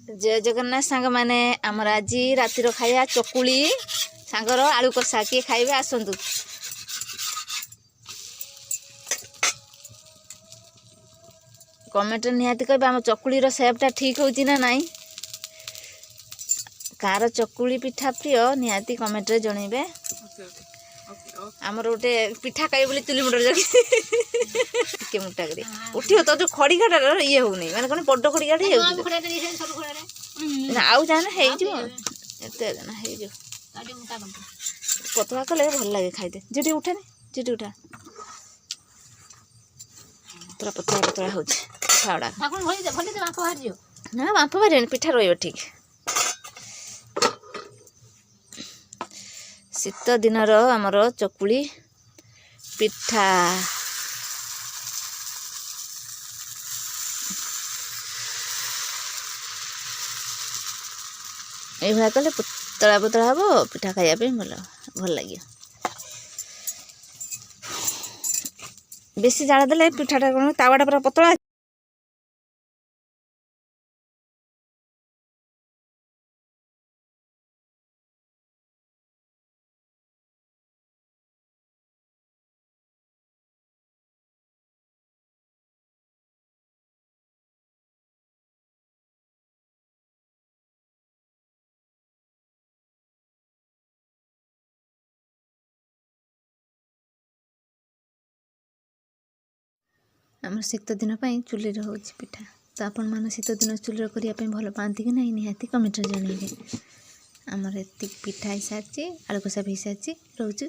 जय जगन्नाथ सांग माने आमर आज रातिर खाया चकुली सांगर आलू कषा किए खाइबे आसतु। कमेंट निहाती कह आम चकुलीर सेपटा ठीक होची ना नाई। कार चकुली पिठा प्रिय निहाती कमेंट रे जनइबे। आमर गोटे पिठा खाइ बोली चुली मुंडर जगी के मुटा करी उठियो तो जो खड़ी घाटा ये हो नहीं माने कोन बड्ड खड़ी घाटा हे ना आउ जाना हे जो एते ना हे जो पतला कले भल लागे खाइते जेटी उठा ने जेटी उठा तोरा पतला पतला हो छाड़ा ढाकन भली दे बांफ बाहर जियो ना बांफ बाहर पिठा रोइबो ठीक। शीत दिनर आमर चकुली पिठा ये कले पतला पतला हम पिठा खाइबा भल भल लगे। बेसी जाड़ा देले पिठाटा कौन तावाटा पूरा पतला आम शीत दिन चुली हो पिठा तो आपण मैंने शीत दिन चुली करने भल पाती कि नहीं निहाती कमेंट जनइबे। आमर एति पिठा हो सारी आलू कषा भी हो सारी रोच।